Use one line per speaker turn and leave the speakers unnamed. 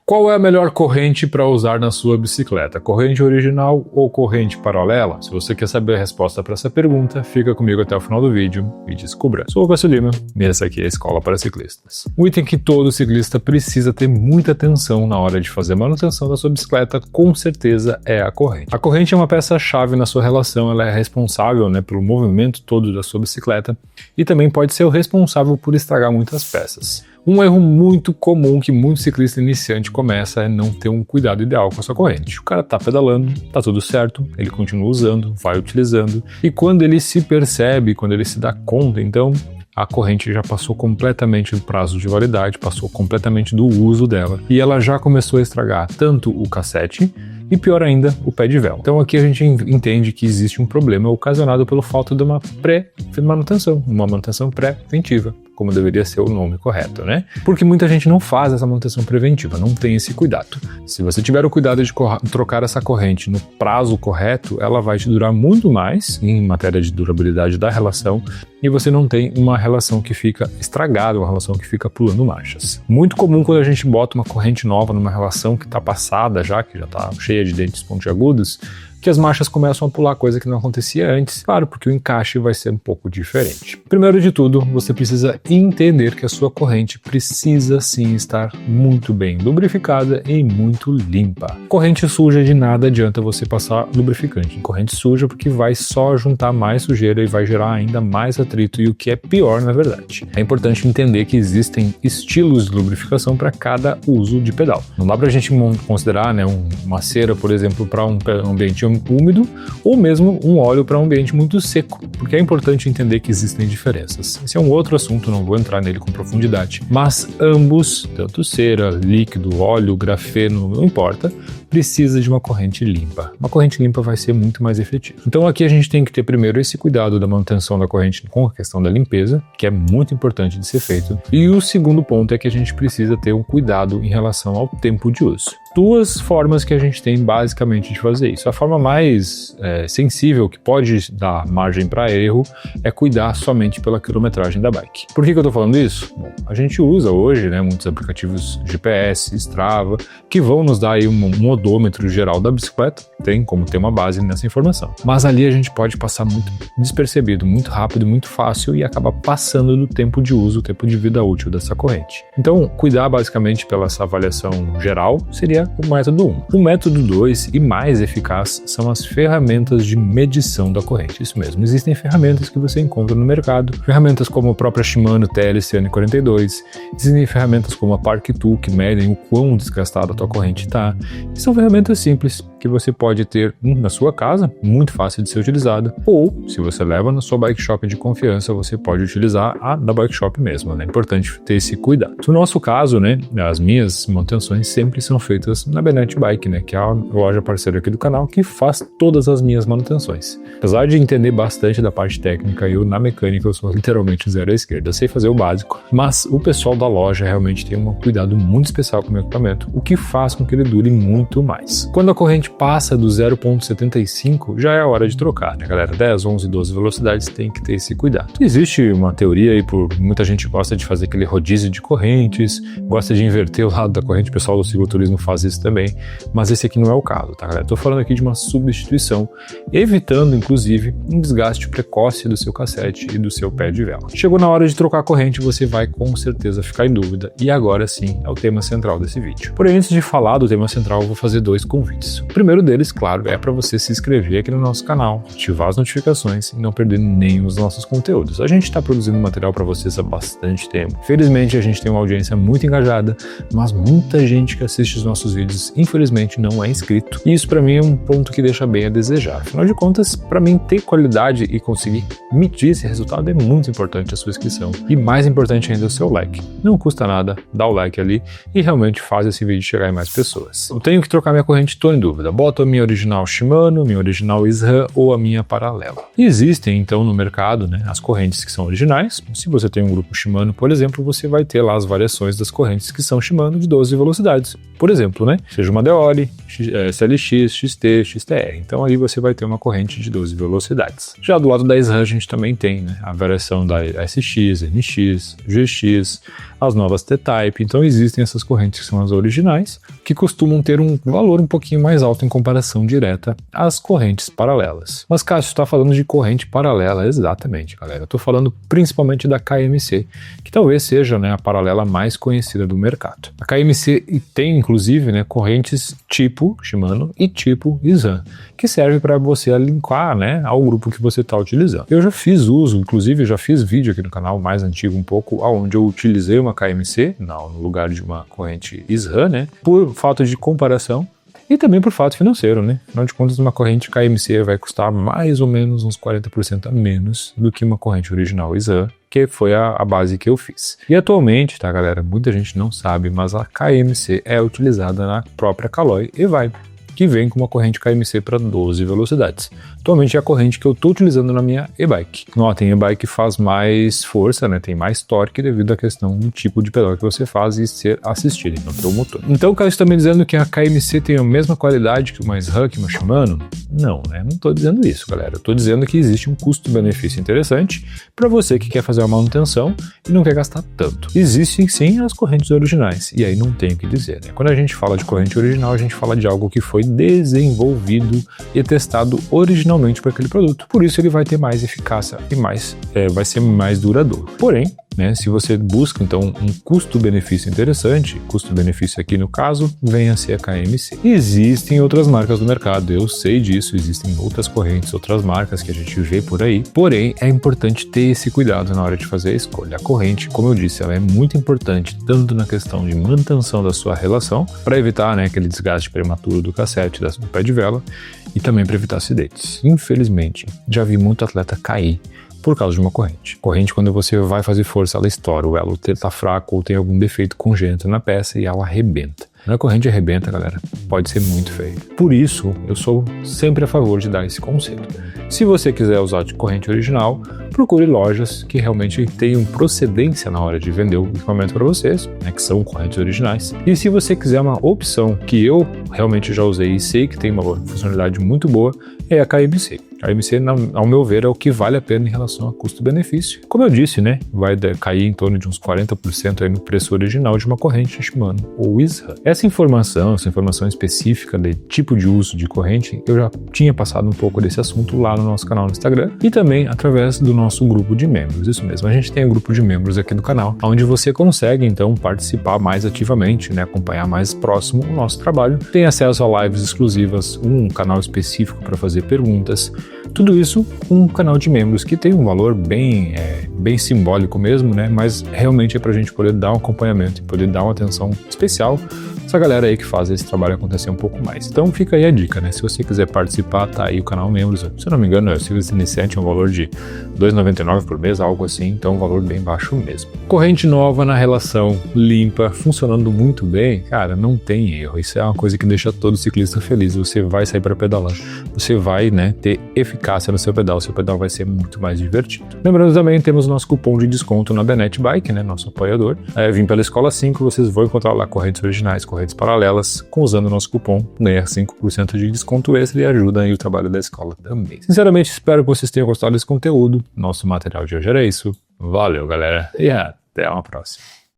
Qual é a melhor corrente para usar na sua bicicleta? Corrente original ou corrente paralela? Se você quer saber a resposta para essa pergunta, fica comigo até o final do vídeo e descubra. Sou o Cássio Lima e essa aqui é a Escola para Ciclistas. Um item que todo ciclista precisa ter muita atenção na hora de fazer a manutenção da sua bicicleta, com certeza é a corrente. A corrente é uma peça-chave na sua relação, ela é responsável, pelo movimento todo da sua bicicleta e também pode ser o responsável por estragar muitas peças. Um erro muito comum que muito ciclista iniciante começa é não ter um cuidado ideal com a sua corrente. O cara tá pedalando, tá tudo certo, ele continua usando, vai utilizando, e quando ele se percebe, quando ele se dá conta, então a corrente já passou completamente do prazo de validade, passou completamente do uso dela, e ela já começou a estragar tanto o cassete e, pior ainda, o pé de vela. Então aqui a gente entende que existe um problema ocasionado pela falta de uma pré-manutenção, uma manutenção pré-ventiva, como deveria ser o nome correto, Porque muita gente não faz essa manutenção preventiva, não tem esse cuidado. Se você tiver o cuidado de trocar essa corrente no prazo correto, ela vai te durar muito mais em matéria de durabilidade da relação e você não tem uma relação que fica estragada, uma relação que fica pulando marchas. Muito comum quando a gente bota uma corrente nova numa relação que está passada já, que já está cheia de dentes pontiagudos, que as marchas começam a pular, coisa que não acontecia antes, claro, porque o encaixe vai ser um pouco diferente. Primeiro de tudo, você precisa entender que a sua corrente precisa sim estar muito bem lubrificada e muito limpa. Corrente suja, de nada adianta você passar lubrificante em corrente suja, porque vai só juntar mais sujeira e vai gerar ainda mais atrito, e o que é pior na verdade. É importante entender que existem estilos de lubrificação para cada uso de pedal. Não dá pra gente considerar uma cera, por exemplo, para um ambiente úmido, ou mesmo um óleo para um ambiente muito seco, porque é importante entender que existem diferenças. Esse é um outro assunto, não vou entrar nele com profundidade, mas ambos, tanto cera, líquido, óleo, grafeno, não importa, precisa de uma corrente limpa. Uma corrente limpa vai ser muito mais efetiva. Então aqui a gente tem que ter primeiro esse cuidado da manutenção da corrente com a questão da limpeza, que é muito importante de ser feito. E o segundo ponto é que a gente precisa ter um cuidado em relação ao tempo de uso. Duas formas que a gente tem basicamente de fazer isso. A forma mais sensível, que pode dar margem para erro, é cuidar somente pela quilometragem da bike. Por que eu estou falando isso? Bom, a gente usa hoje muitos aplicativos GPS, Strava, que vão nos dar aí um odômetro geral da bicicleta, tem como ter uma base nessa informação. Mas ali a gente pode passar muito despercebido, muito rápido, muito fácil e acaba passando do tempo de uso, o tempo de vida útil dessa corrente. Então, cuidar basicamente pela essa avaliação geral seria o método 1. O método 2 e mais eficaz são as ferramentas de medição da corrente. Isso mesmo, existem ferramentas que você encontra no mercado, ferramentas como a própria Shimano TLC N42, existem ferramentas como a Park Tool que medem o quão desgastada a tua corrente está. E são ferramentas simples que você pode ter na sua casa, muito fácil de ser utilizada, ou se você leva na sua bike shop de confiança, você pode utilizar a da bike shop mesmo, É importante ter esse cuidado. No nosso caso, as minhas manutenções sempre são feitas na Benet Bike, que é a loja parceira aqui do canal, que faz todas as minhas manutenções. Apesar de entender bastante da parte técnica, eu na mecânica eu sou literalmente zero à esquerda, eu sei fazer o básico, mas o pessoal da loja realmente tem um cuidado muito especial com o meu equipamento, o que faz com que ele dure muito mais. Quando a corrente passa do 0.75, já é a hora de trocar, galera? 10, 11, 12 velocidades tem que ter esse cuidado. Existe uma teoria aí, muita gente gosta de fazer aquele rodízio de correntes, gosta de inverter o lado da corrente, o pessoal do cicloturismo faz isso também, mas esse aqui não é o caso, galera? Tô falando aqui de uma substituição, evitando, inclusive, um desgaste precoce do seu cassete e do seu pé de vela. Chegou na hora de trocar a corrente, você vai com certeza ficar em dúvida, e agora sim é o tema central desse vídeo. Porém, antes de falar do tema central, eu vou fazer 2 convites. O primeiro deles, claro, é para você se inscrever aqui no nosso canal, ativar as notificações e não perder nenhum dos nossos conteúdos. A gente está produzindo material para vocês há bastante tempo. Felizmente, a gente tem uma audiência muito engajada, mas muita gente que assiste os nossos vídeos, infelizmente, não é inscrito. E isso, para mim, é um ponto que deixa bem a desejar. Afinal de contas, para mim, ter qualidade e conseguir medir esse resultado é muito importante a sua inscrição. E mais importante ainda, o seu like. Não custa nada, dá o like ali e realmente faz esse vídeo chegar em mais pessoas. Eu tenho que trocar minha corrente, estou em dúvida. Boto a minha original Shimano, minha original SRAM ou a minha paralela. E existem, então, no mercado, as correntes que são originais. Se você tem um grupo Shimano, por exemplo, você vai ter lá as variações das correntes que são Shimano de 12 velocidades. Por exemplo, exemplo, né? Seja uma Deore, SLX, XT, XTR. Então ali você vai ter uma corrente de 12 velocidades. Já do lado da SRAM a gente também tem, né, a variação da SX, NX, GX, as novas T-Type. Então existem essas correntes que são as originais, que costumam ter um valor um pouquinho mais alto em comparação direta às correntes paralelas. Mas Cássio está falando de corrente paralela, exatamente, galera. Eu estou falando principalmente da KMC, que talvez seja, né, a paralela mais conhecida do mercado. A KMC tem inclusive, né, correntes tipo Shimano e tipo SRAM, que serve para você linkar, né, ao grupo que você está utilizando. Eu já fiz uso, inclusive já fiz vídeo aqui no canal mais antigo um pouco, onde eu utilizei uma KMC, no lugar de uma corrente SRAM, né, por falta de comparação e também por fato financeiro, né? Afinal de contas, uma corrente KMC vai custar mais ou menos uns 40% a menos do que uma corrente original SRAM, que foi a base que eu fiz. E atualmente, tá, galera, muita gente não sabe, mas a KMC é utilizada na própria Caloi E-Vibe, que vem com uma corrente KMC para 12 velocidades. Atualmente é a corrente que eu estou utilizando na minha e-bike. Notem, e-bike faz mais força, né? Tem mais torque devido à questão do tipo de pedal que você faz e ser assistido, não ter o motor. Então, o cara está me dizendo que a KMC tem a mesma qualidade que uma SRAM, que uma Shimano? Não, né? Não estou dizendo isso, galera. Eu estou dizendo que existe um custo-benefício interessante para você que quer fazer uma manutenção e não quer gastar tanto. Existem sim as correntes originais, e aí não tem o que dizer, né? Quando a gente fala de corrente original, a gente fala de algo que foi desenvolvido e testado originalmente para aquele produto. Por isso ele vai ter mais eficácia e vai ser mais duradouro. Porém, né, se você busca então um custo-benefício interessante, custo-benefício aqui no caso, venha a ser a KMC. Existem outras marcas no mercado, eu sei disso, existem outras correntes, outras marcas que a gente vê por aí, porém é importante ter esse cuidado na hora de fazer a escolha. A corrente, como eu disse, ela é muito importante tanto na questão de manutenção da sua relação, para evitar, né, aquele desgaste prematuro do cassete, do pé de vela, e também para evitar acidentes. Infelizmente, já vi muito atleta cair por causa de uma corrente. Corrente, quando você vai fazer força, ela estoura, o elo está fraco ou tem algum defeito congênito na peça e ela arrebenta. Quando a corrente arrebenta, galera, pode ser muito feio. Por isso, eu sou sempre a favor de dar esse conselho. Se você quiser usar de corrente original, procure lojas que realmente tenham procedência na hora de vender o equipamento para vocês, né, que são correntes originais. E se você quiser uma opção que eu realmente já usei e sei que tem uma funcionalidade muito boa, é a KMC. A KMC, ao meu ver, é o que vale a pena em relação a custo-benefício. Como eu disse, né, vai cair em torno de uns 40% aí no preço original de uma corrente Shimano ou SRAM. Essa informação específica de tipo de uso de corrente, eu já tinha passado um pouco desse assunto lá no nosso canal no Instagram e também através do nosso grupo de membros. Isso mesmo, a gente tem um grupo de membros aqui do canal, onde você consegue então participar mais ativamente, né, acompanhar mais próximo o nosso trabalho. Tem acesso a lives exclusivas, um canal específico para fazer perguntas. Tudo isso com um canal de membros que tem um valor bem simbólico mesmo, né? Mas realmente é pra gente poder dar um acompanhamento e poder dar uma atenção especial essa galera aí que faz esse trabalho acontecer um pouco mais. Então fica aí a dica, né? Se você quiser participar, tá aí o canal Membros. Se eu não me engano, o serviço iniciante é um valor de R$ 2,99 por mês, algo assim, então um valor bem baixo mesmo. Corrente nova na relação, limpa, funcionando muito bem, cara, não tem erro. Isso é uma coisa que deixa todo ciclista feliz. Você vai sair para pedalar, você vai, né, ter eficácia no seu pedal vai ser muito mais divertido. Lembrando também, temos o nosso cupom de desconto na Benet Bike, né, nosso apoiador. Vim pela Escola 5, vocês vão encontrar lá correntes originais, correntes paralelas, usando o nosso cupom, ganhar 5% de desconto extra e ajuda aí o trabalho da escola também. Sinceramente, espero que vocês tenham gostado desse conteúdo. Nosso material de hoje era isso. Valeu, galera, e até uma próxima.